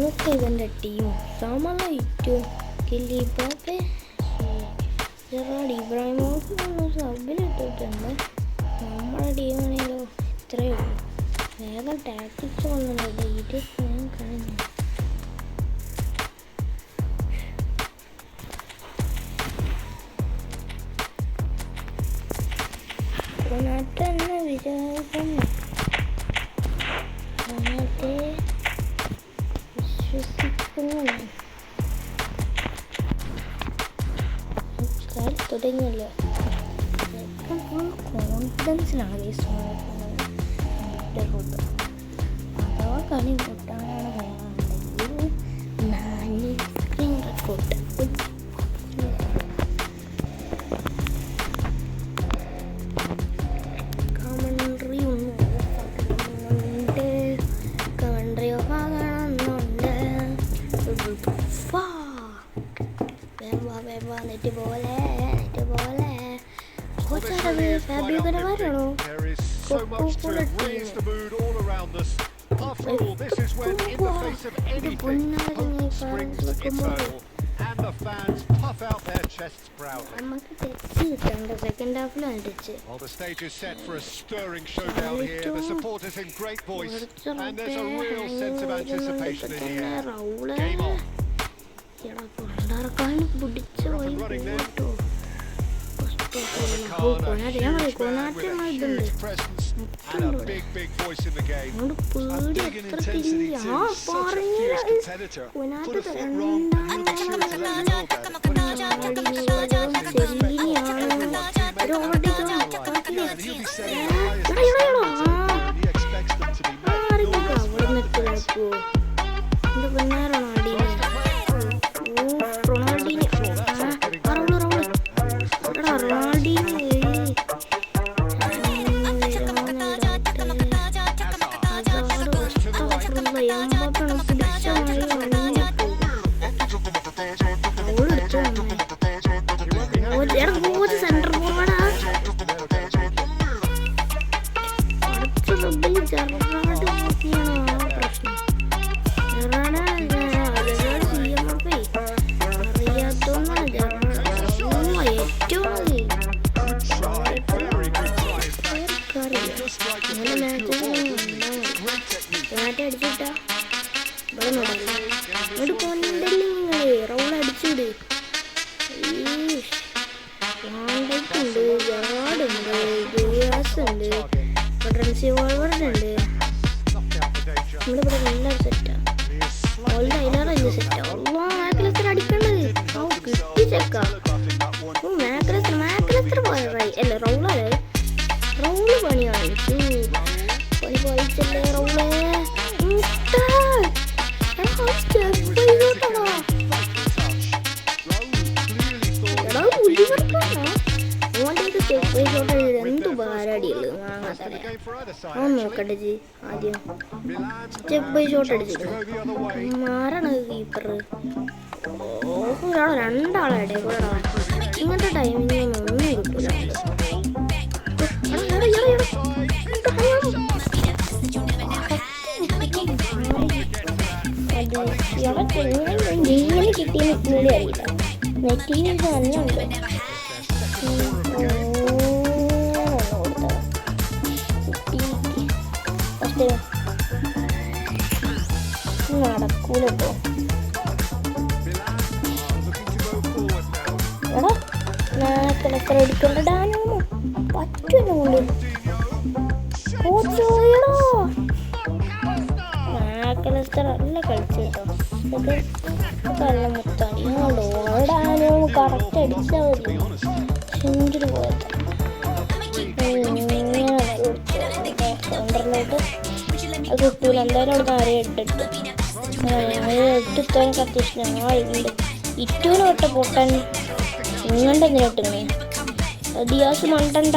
നമുക്ക് ഇവൻ്റെ team സമലയിട്ടു കില്ലി പോപ്പെ Gerard Ibrahimovic സബിലിട്ടിട്ടുണ്ട്. നമ്മുടെ ടീമാണെങ്കിലോ ഇത്രയേ ഉള്ളൂ. വേഗം ടാക്ടിക്സ് വന്നിട്ടുണ്ട്. ഇത് ഞാൻ കഴിഞ്ഞു. തന്നെ വിചാരിക്കുന്നു അങ്ങനത്തെ വിശ്വസിക്കുന്നു. തുടങ്ങിയല്ല ഫുൾ കോൺഫിഡൻസിലാണ് ഫുഡ്. അഥവാ കളി പൊട്ടാനാണ് വേണമെന്നുണ്ടെങ്കിൽ 4 സ്ക്രീൻ റെക്കോർഡ്. നെറ്റ് പോലെ ഫാബ്രിക്കണമാരാണോ? Second ഹാഫിലാണ് touch. പിടിച്ച നോക്കട്ടെ ജി. ആദ്യം സ്റ്റെപ്പ് ബൈ ഷോട്ട് അടിച്ചിട്ട് മാറണ കീപ്പർ. രണ്ടാളെ കൂടെ ഇങ്ങനത്തെ ടൈമിന് ഒന്നും കിട്ടൂല. എങ്ങനെ കിട്ടിയെന്ന് ഇപ്പോഴും അറിയില്ല. നെറ്റിന് നല്ല ഉണ്ട്. നടക്കൂലോ. എടാ നാക്കലത്ര എടുക്കണ്ട ഡാനോ പറ്റുമോ കൊണ്ട് നാക്കലത്ര നല്ല കളിച്ചു കേട്ടോ. നല്ല മുത്താണ് ഇങ്ങോട്ട് ഓടാനോ കറക്റ്റ് അടിച്ചാൽ മതി. സെഞ്ചുറി പോയത് അത് കിട്ടൂല. എന്തായാലും അവിടെ ആരെയും ഇട്ടിട്ട് ഇട്ടിത്തോനെ കത്തിച്ചിട്ട് ഞങ്ങളുണ്ട്. ഇറ്റൂനെ തൊട്ട പൊട്ടാൻ ഇങ്ങോട്ട് എന്തിനിട്ടുന്നേ? ഡിയാസ് മണ്ടണ്ട.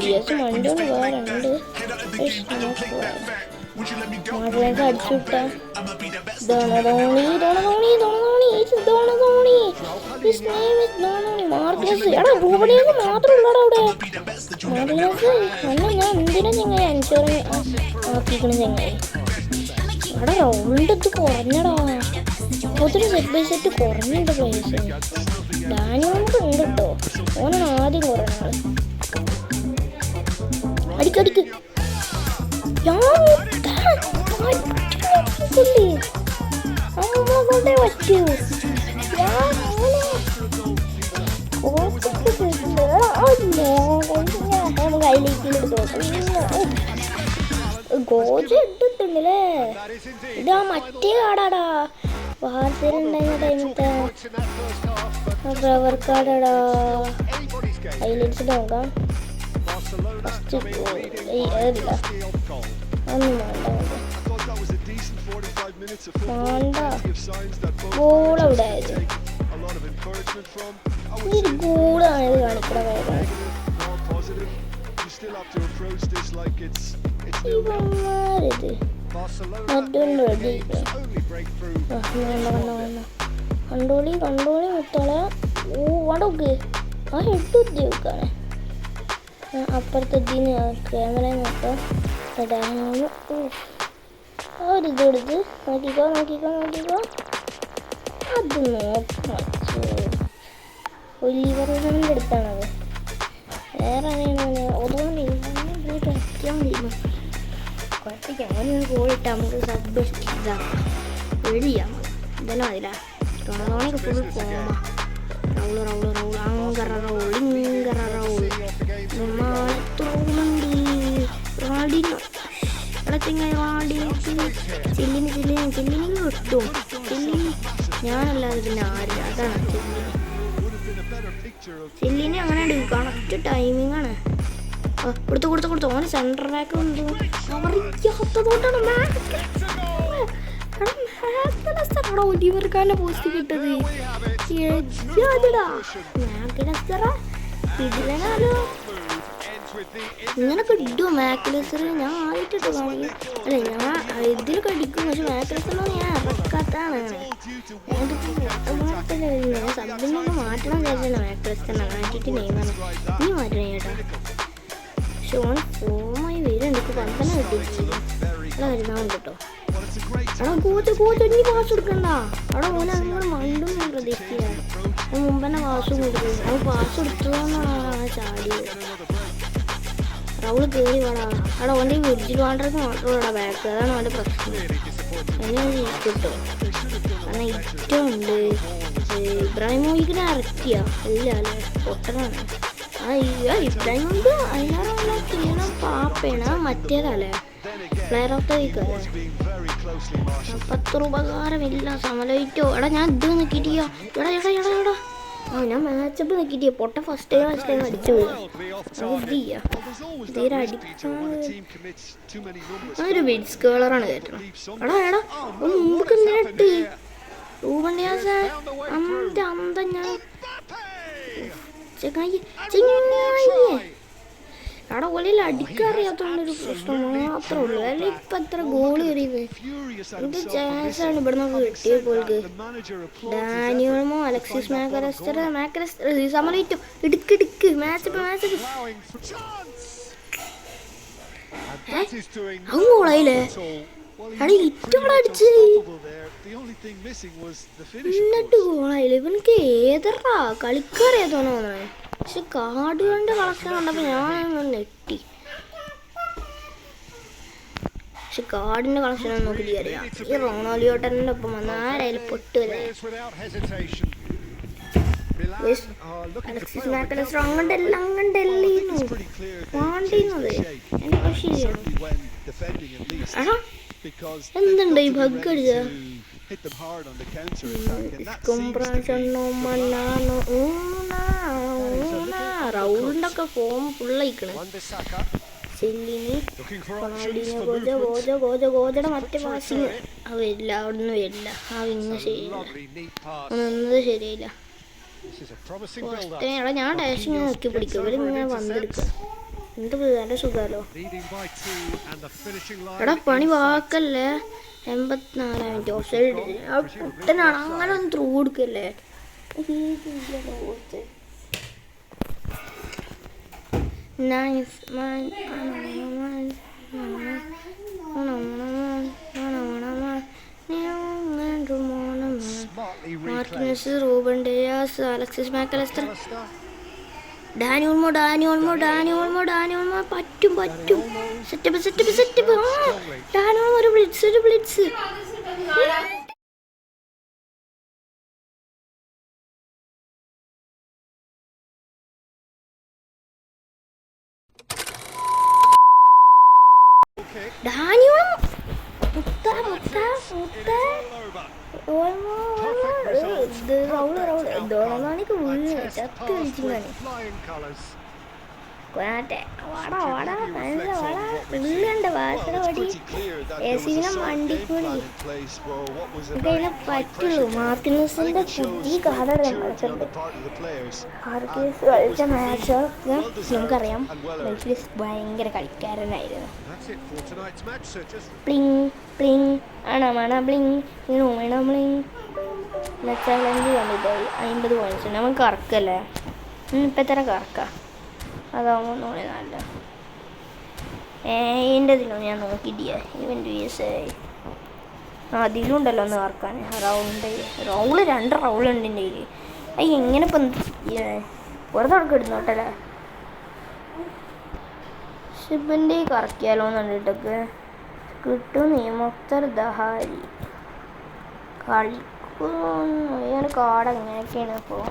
ഡിയാസ് മണ്ടോണ്ട് വേറുണ്ട്. നാട്ടിലേക്ക് അടിച്ചു വിട്ടാ മാർക്കസ്. എടാ ഭൂപടേക്ക് മാത്രം ഉള്ളടാ അവിടെ. മാർക്കസ് അല്ല ഞാൻ എന്തിനാ ഞങ്ങൾ എൻഷുറൻസ് ആക്കിക്കണം. ഞങ്ങൾ അവിടെ റൗണ്ടത്ത് കുറഞ്ഞടാ. ഒത്തിരി സെറ്റ് ബൈ സെറ്റ് കുറഞ്ഞിട്ട് പ്ലേസ്. ഡാനിയോണ്ട് ഉണ്ട് കേട്ടോ. ഓനാണ് ആദ്യം കുറഞ്ഞ ആള്. അടിക്കടിക്ക് കൊണ്ടേ പറ്റൂ. ഗോജ ഇട്ടിട്ടുണ്ടല്ലേ. ഇതാ മറ്റേ കാടാടാ വാർത്തയിലുണ്ടായിരുന്ന ടൈമത്തെ ഫ്ലവർ കാർഡാടാ. ഹൈലൈറ്റ്സ് നോക്കാം. ഫസ്റ്റ് ഏതില്ല ഒന്നും വേണ്ട ഗോളെവിടെ ആയിരുന്നു. ഈ ഗോളാണിത് കാണിക്കണ വേഗം. ഇവന്മാരിത് മറ്റൊന്നും റെഡി കണ്ടോളി കണ്ടോളി മുത്തോളെ. ഓ വടക്ക് ആ ഹെഡ് ഉദ്യോഗിക്കാണ്. അപ്പുറത്തെത്തിന് ക്യാമറ നോക്കാം. ഒരിത് കൊടുത്ത് നോക്കിക്കോ നോക്കിക്കോ നോക്കിക്കോ. അത് നോക്കാം. ഒലിവറിൻ്റെ അടുത്താണത്. വേറെ ഒതുകൊണ്ട് പോയിട്ട് അത്യാൻ തീരുന്നു. കുഴപ്പമില്ല. അങ്ങനെ പോയിട്ട് നമുക്ക് സബ് ഇതാക്കാം. എഴുതിയാൽ ഇതെല്ലാം അതിലാ റോണോണൊക്കെ ഫുൾ പോകാം. റൗള് റൗള് റൗള് അങ്ങറ റൗള് ഇങ്ങറ റൗള് റോണാൾഡിനോ ഇവിടെ ചെങ്ങായി റൊണാൾഡിനോ ചില്ലിന് ചില്ലിന് ചില്ലിന് കിട്ടും. ചില്ലിന് ഞാനല്ലാതെ പിന്നെ ആരില്ല. അതാണ് ചില്ലിന്. ചില്ലിന് അങ്ങനെ കണക്റ്റ് ടൈമിംഗ് ആണ്. കൊടുത്തു കൊടുത്തു കൊടുത്തു. ഓന് സെൻട്രൽ ബാക്ക് ഉണ്ട്. അവറിയാത്തതുകൊണ്ടാണ് ഒലിവർക്കാരൻ്റെ പോസ്റ്റ് കിട്ടത്. ഇതിലാലോ ഇങ്ങനെ കിട്ടുമോ മാക്ലെസർ? ഞാൻ ആദ്യമായിട്ടിട്ട് കാണിക്കും. അല്ല ഞാൻ ഇതിൽ കടിക്കും. പക്ഷെ മാക്ലെസറിനൊന്നും ഞാൻ ഇറക്കാത്താണ്. ഞാൻ സബ്ബിനൊന്ന് മാറ്റണം വിചാരിച്ചാണ്. മാക്ലെസറിനെ മാറ്റിയിട്ട് നെയ്മാണ് ഇനി മാറ്റണം ചേട്ടാ. പക്ഷെ ഓൻ ഫോമായി വരും. എനിക്ക് 12 കിട്ടിയിട്ടില്ല. അവിടെ വരുന്നവൻ കേട്ടോ. അവിടെ കോച്ച് കോച്ച് ഇനി പാസ് കൊടുക്കണ്ട. അവിടെ ഓനെ അങ്ങനെ മണ്ടും ഞാൻ പ്രതീക്ഷിക്കുക. ഞാൻ മുമ്പ് തന്നെ പാസും കൊടുക്കും. അവൻ പാസ് കൊടുത്തതെന്നാണ് ചാടിയത്. റൗള് കയറി വേണം. അവിടെ ഓൻ്റെ വിർജിൽ വാണ്ടർക്ക് മാത്രമുള്ള ബാക്ക്. അതാണ് അവൻ്റെ പ്രശ്നം. എന്നെ കിട്ടോ കാരണം ഇറ്റുണ്ട്. ഇബ്രാഹിമോവിക്കിനെ ഇറക്കിയ ഇല്ല അല്ലേ പൊട്ടനാണ്. ഇബ്രാഹിമോവിക്ക് അതിനാറല്ല ചെയ്യണം. പാപ്പയാണ് മറ്റേതല്ലേ പ്ലെയർ ഓഫ് ദ വീക്ക് അല്ലേ. 10 ഉപകാരമില്ല. സമലയിറ്റോ എടാ ഞാൻ ഇത് നിൽക്കിട്ടിയോ. എടാ എടാ എടാ എടാ ഞാൻ മാച്ചപ്പ് നിൽക്കിട്ടിയോ. പൊട്ട ഫസ്റ്റ് ടൈം അടിച്ചു പോയി. തീരെ അടിക്കൊരു ബിഡ്സ് കേളറാണ് കയറ്റണം. എടാ എടാ മുമ്പ് നേരിട്ട് റൂബണ്ടിയാസ അന്ത അന്ത ഞാൻ ചെങ്ങായി അവിടെ ഒലയിൽ അടിക്കറിയാത്തോണ്ടൊരു പ്രശ്നം മാത്രമേ ഉള്ളൂ. അല്ലെങ്കിൽ ഇപ്പം എത്ര ഗോള് കയറിയത്. എന്ത് ചാൻസാണ് ഇവിടെ നമുക്ക് കിട്ടിയപ്പോൾക്ക്. ഡാനിയോമോ അലക്സിസ് മാക്കലസ്റ്റർ സമലയിറ്റോ ഇടുക്കിടുക്ക് മാച്ചപ്പ് മാച്ചപ്പ് അവൻ ഗോളായില്ലേ. അവിടെ ഇറ്റോടെ അടിച്ച് എന്നിട്ട് ഗോളായില്ലേ. ഇവനക്ക് ഏതറാ കളിക്കറിയാത്തോന്ന് തോന്നണേ. പക്ഷെ കാർഡുകളുടെ കളക്ഷൻ കണ്ടപ്പോൾ ഞാനൊന്ന് നെട്ടി. പക്ഷെ കാർഡിന്റെ കളക്ഷൻ ഒന്നും നോക്കി അറിയാം. ഈ റൊണാൾഡോട്ടൻ്റെ ഒപ്പം വന്ന ആരായാലും പൊട്ടുവല്ലേ. അലക്സിസ് മാക്കലസ്റ്റർ അങ്ങണ്ടല്ല അങ്ങണ്ടല്ലേന്നു വാണ്ടിന്നത് എൻ്റെ പക്ഷിയാണ്. ആണോ എന്തുണ്ട് ഈ ബഗ് അടിച്ച റൗണ്ടിന്റെ ഒക്കെ ഫോം ഫുള്ളയിക്കണ്. ചെല്ലിന് റൊണാൾഡിനോ ഗോജ ഗോജ ഗോജ ഗോജയുടെ മറ്റേ പാസിങ് വരില്ല. അവിടെ നിന്ന് വരില്ല. ആ വിങ് ശരിയില്ല. ഒന്നത് ശരിയില്ല. എടാ ഞാൻ ഡാഷിങ് നോക്കി പിടിക്കും. ഇവരിങ്ങനെ വന്നെടുക്കുക. എന്ത് നല്ല സുഖമല്ലോ. എടാ പണി വാക്കല്ലേ. 84 മിനിറ്റ് ഓഫ്സൈഡ്. കുട്ടനാണ് അങ്ങനെ ഒന്ന് ത്രൂ കൊടുക്കല്ലേ. Nice Martinez, Ruben Dias, Alexis Mac Allister, Dani Olmo. പറ്റും. സെറ്റപ്പ്. ഡാനി ഓൾമോ ഒരു ബ്ലിറ്റ്സ്. ഡാനി ഓൾമോ റൗളാണിക്ക് വീണ് ചത്ത് കളിച്ചിങ്ങനെ ഉള്ളുണ്ട് വാസന പടി എസിനെ വണ്ടിക്കൂടി ഇതിനെ പറ്റുള്ളൂ. മാർട്ടിനസിന്റെ പുതിയ കാർഡ് കളിച്ചിട്ടുണ്ട്. ആർക്കേസ് കളിച്ച മാച്ചൊക്കെ നമുക്കറിയാം. ഭയങ്കര കളിക്കാരനായിരുന്നു. പ്ലിങ് അണമണ ബ്ലിങ് ബ്ലിങ് മെച്ചാലഞ്ച് കണ്ടിട്ടായി 50 പോയിന്റ്സ്. നമുക്ക് കറക്കല്ലേ ഇപ്പം എത്ര കറക്കാം? അതാവുമ്പോൾ നോളെ നല്ല എൻ്റെ ഇതിലോ ഞാൻ നോക്കിയിട്ടില്ല. ഇവൻ്റെ അതിലുണ്ടല്ലോ ഒന്ന് കറക്കാൻ. റൗള് 2 റൗളുണ്ട് എൻ്റെ കയ്യിൽ. അത് എങ്ങനെ ഇപ്പം വെറുതെ അവിടെ ഇടുന്നോട്ടല്ലേ. ഷിബൻ്റെ കറക്കിയാലോ എന്നുണ്ടിട്ടൊക്കെ കിട്ടും. മൊത്തർ ദഹാരി കളിക്കും കാർഡ് അങ്ങനെയൊക്കെയാണ്. ഇപ്പോൾ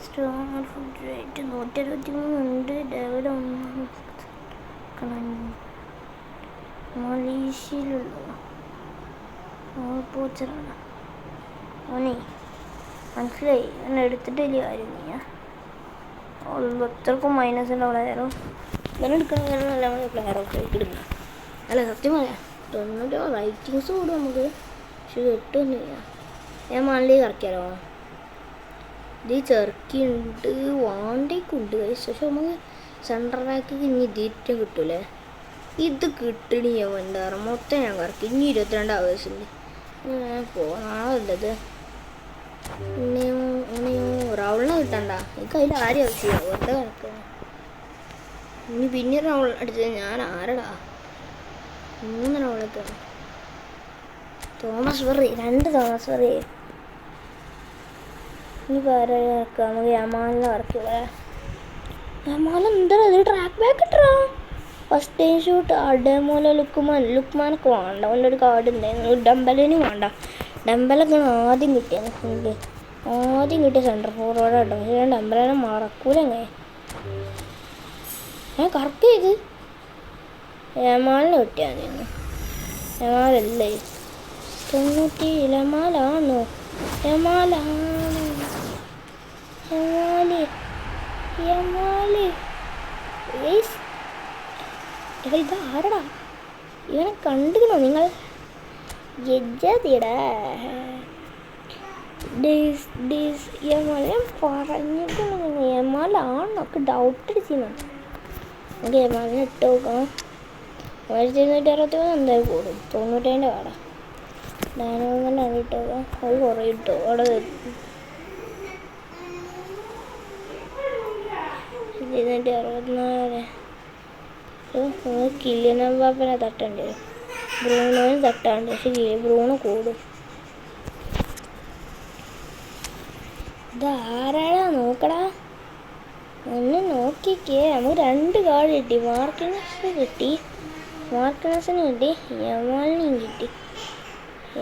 സ്റ്റാർ ഫുഡ് റേറ്റ് 163 ഡെവൽ മലേഷ്യയിലുള്ള പോച്ചറാണ് ഓനെ മനസ്സിലായി. എന്നെ എടുത്തിട്ടില്ല കാര്യം. നീ അത്രക്കും മൈനസ് ഉണ്ടാവുള്ളായിരുന്നു. ഇങ്ങനെ എടുക്കണം. നല്ല പ്ലെയറൊക്കെ ഇടുന്നു. അല്ല സത്യം പറയാം 90 റൈറ്റിങ്സ് കൂടും നമുക്ക്. പക്ഷെ കിട്ടുന്നില്ല. ഞാൻ മള്ളി കറക്കിയാലോ. ഇത് ചെറുക്കിയുണ്ട് വാണ്ടേക്കുണ്ട്. പക്ഷെ നമുക്ക് സെൻട്രൽ ബാക്ക് ഇനി ഇതിറ്റ കിട്ടൂലേ. ഇത് കിട്ടണി ഞാൻ വേണ്ടാറ് മൊത്തം ഞാൻ കറക്കി. ഇനി 22 അവേഴ്സുണ്ട്. പോണത് റൗളിനെ കിട്ടണ്ട. എനിക്ക് അതിൽ ആരും ആവശ്യമില്ല. വെറുതെ കറക്കുക. ഇനി പിന്നെ റൗൾ അടിച്ചത് ഞാൻ ആരടാ. 3 റൗളൊക്കെ തോമസ് വെറി 2 തോമസ് വെറി. ഇനി വേറെ ഇറക്കാം. നമുക്ക് യമാലിനെ ഇറക്കുക. യമാൽ എന്താ ഇത് ട്രാക്ക് ബാക്ക് ഇട്ടാ. ഫസ്റ്റ് ടൈം ഷൂട്ട് അടേമോലെ ലുക്മാനൊക്കെ വേണ്ട. അവൻ്റെ ഒരു കാർഡ് ഉണ്ടായിരുന്നു. ഡംബലിന് വേണ്ട. ഡംബലൊക്കെ ആദ്യം കിട്ടിയത്. എനിക്ക് ആദ്യം കിട്ടിയ സെൻറ്റർ ഫോർവേഡ് കേട്ടോ. പക്ഷേ ഞാൻ ഡംബലിനെ മറക്കൂല. എങ്ങനെ ഞാൻ കറക്റ്റ് ചെയ്ത് യമാലിനെ കിട്ടിയാൽ യമാലല്ലേ 90 യമാലാണോ. ഇതാരടാ ഇവനെ കണ്ടിരുന്നോ നിങ്ങൾ? യജാതിടാ ഞാൻ പറഞ്ഞിട്ടുണ്ടെങ്കിൽ യമാലാണൊക്കെ ഡൗട്ട് അടിച്ചിരുന്നു. നമുക്ക് യമാലിനെ ഇട്ട് നോക്കാം. 1263 എന്തായാലും കൂടും. 97 കാടാ. ഡാനോങ്ങനെ ഇട്ട് നോക്കാം. അത് കുറേ ഇട്ടു അവിടെ 264. കിലിയൻ എംബാപ്പനെ തട്ടേണ്ടി വരും. ബ്രൂണോയും തട്ടാണ്ട്. പക്ഷെ ബ്രൂണോ കൂടും. ഇതാരാടാ നോക്കടാ. ഒന്ന് നോക്കിക്കേ. നമുക്ക് 2 കാർഡ് കിട്ടി. മാർട്ടിനസിന് കിട്ടി. യമാലിനെയും കിട്ടി.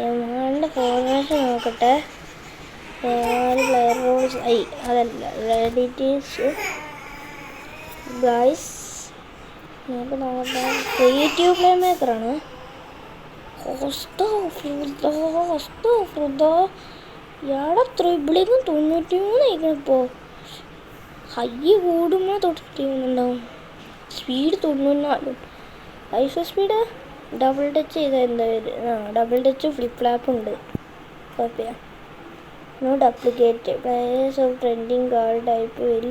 യമാലിൻ്റെ ഫോർമേഷൻ നോക്കട്ടെ. പ്ലെയർ റോൾസ് അതല്ല റെഡിറ്റീസ് ഗൈസ്. നമുക്ക് നോക്കട്ടെ. ക്രിയേറ്റീവ് പ്ലേ മേക്കറാണ്. ഇയാളെ ത്രിബിളിങ്ങും 93 ആയിരിക്കണം. ഹൈ കൂടുമ്പോൾ 91 സ്പീഡ് 94. ഹൈഫ സ്പീഡ് ഡബിൾ ടച്ച് ചെയ്താൽ എന്താ ഡബിൾ ടച്ച് ഫ്ലിപ്പ് ഫ്ലാപ്പ് ഉണ്ട്. കുഴപ്പമില്ല. Not applicable players of trending card type will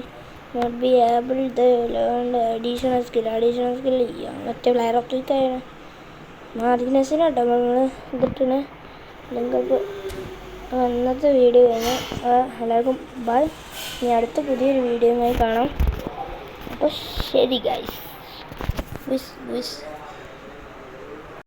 not be able the learn additional skill ചെയ്യാം. മറ്റേ പ്ലെയർ ഓഫ് ദി കഴിയണം. മാർജിനസിന് കേട്ടോ നമ്മൾ ഇതിട്ടിന് ലിങ്കപ്പ്. അന്നത്തെ വീഡിയോ കഴിഞ്ഞാൽ എല്ലാവർക്കും ബൈ. ഇനി അടുത്ത പുതിയൊരു വീഡിയോയുമായി കാണാം. അപ്പോൾ ശരി ഗൈസ്. വിസ്